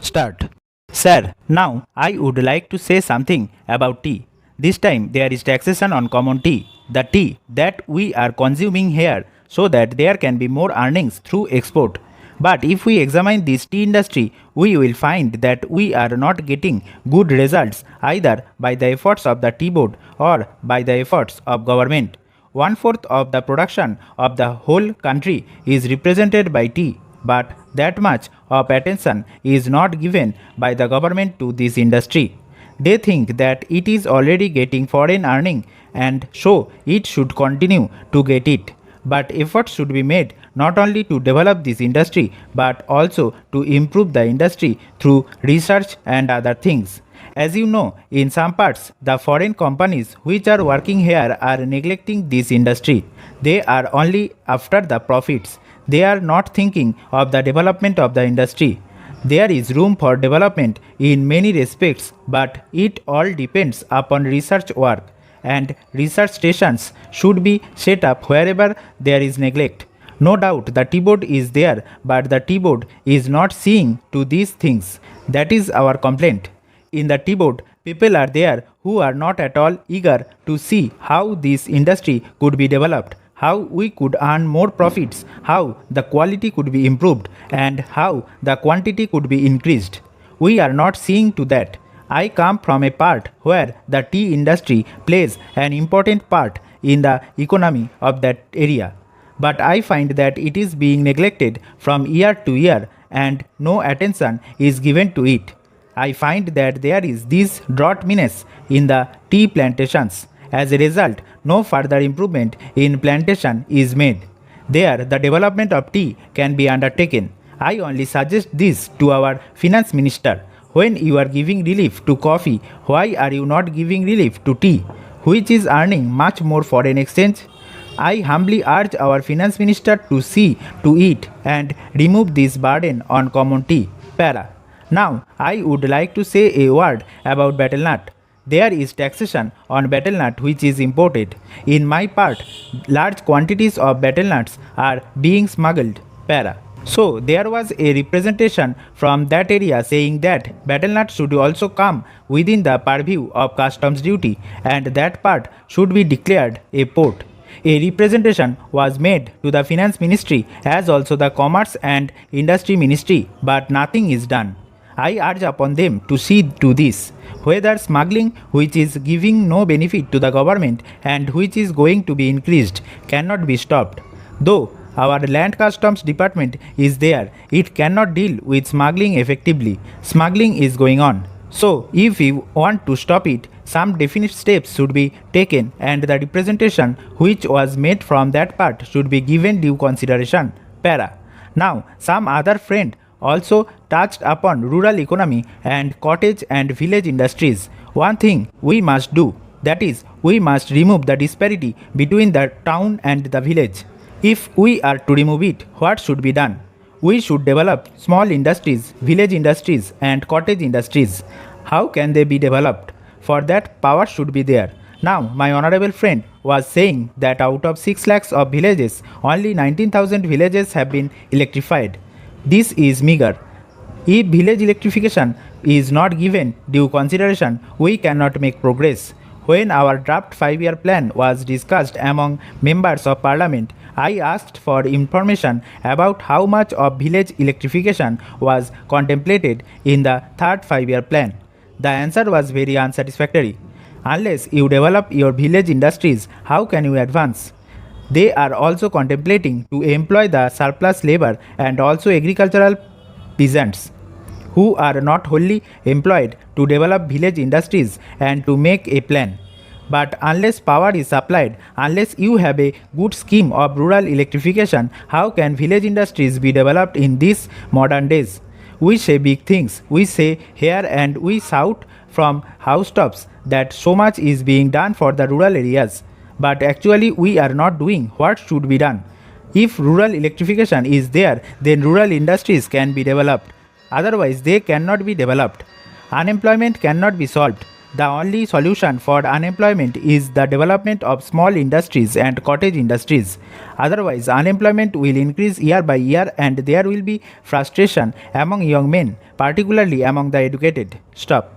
Start. Sir, now I would like to say something about tea. This time there is taxation on common tea, the tea that we are consuming here, so that there can be more earnings through export. But if we examine this tea industry, we will find that we are not getting good results either by the efforts of the tea board or by the efforts of government. One fourth of the production of the whole country is represented by tea, but that much of attention is not given by the government to this industry. They think that it is already getting foreign earning and so it should continue to get it. But efforts should be made not only to develop this industry but also to improve the industry through research and other things. As you know, in some parts, the foreign companies which are working here are neglecting this industry. They are only after the profits. They are not thinking of the development of the industry. There is room for development in many respects, but it all depends upon research work, and research stations should be set up wherever there is neglect. No doubt the tea board is there, but the tea board is not seeing to these things. That is our complaint. In the tea board, people are there who are not at all eager to see how this industry could be developed, how we could earn more profits, how the quality could be improved, and how the quantity could be increased. We are not seeing to that. I come from a part where the tea industry plays an important part in the economy of that area. But I find that it is being neglected from year to year and no attention is given to it. I find that there is this drought menace in the tea plantations. As a result, no further improvement in plantation is made. There, the development of tea can be undertaken. I only suggest this to our finance minister. When you are giving relief to coffee, why are you not giving relief to tea, which is earning much more foreign exchange? I humbly urge our finance minister to see to it and remove this burden on common tea. Para. Now, I would like to say a word about betel nut. There is taxation on betel nut which is imported. In my part, large quantities of betel nuts are being smuggled. Para. So, there was a representation from that area saying that betel nut should also come within the purview of customs duty and that part should be declared a port. A representation was made to the finance ministry as also the commerce and industry ministry, but nothing is done. I urge upon them to see to this, whether smuggling which is giving no benefit to the government and which is going to be increased cannot be stopped. Though our land customs department is there, it cannot deal with smuggling effectively. Smuggling is going on. So, if we want to stop it, some definite steps should be taken and the representation which was made from that part should be given due consideration. Para. Now, some other friend also touched upon rural economy and cottage and village industries. One thing we must do, that is, we must remove the disparity between the town and the village. If we are to remove it, what should be done? We should develop small industries, village industries and cottage industries. How can they be developed? For that, power should be there. Now, my honorable friend was saying that out of 6 lakhs of villages, only 19,000 villages have been electrified. This is meager. If village electrification is not given due consideration, we cannot make progress. When our draft 5-year plan was discussed among members of parliament, I asked for information about how much of village electrification was contemplated in the third 5-year plan. The answer was very unsatisfactory. Unless you develop your village industries, how can you advance? They are also contemplating to employ the surplus labor and also agricultural peasants who are not wholly employed to develop village industries and to make a plan. But unless power is supplied, unless you have a good scheme of rural electrification, how can village industries be developed in these modern days? We say big things, we say here and we shout from housetops that so much is being done for the rural areas. But actually we are not doing what should be done. If rural electrification is there, then rural industries can be developed. Otherwise they cannot be developed. Unemployment cannot be solved. The only solution for unemployment is the development of small industries and cottage industries. Otherwise, unemployment will increase year by year and there will be frustration among young men, particularly among the educated. Stop.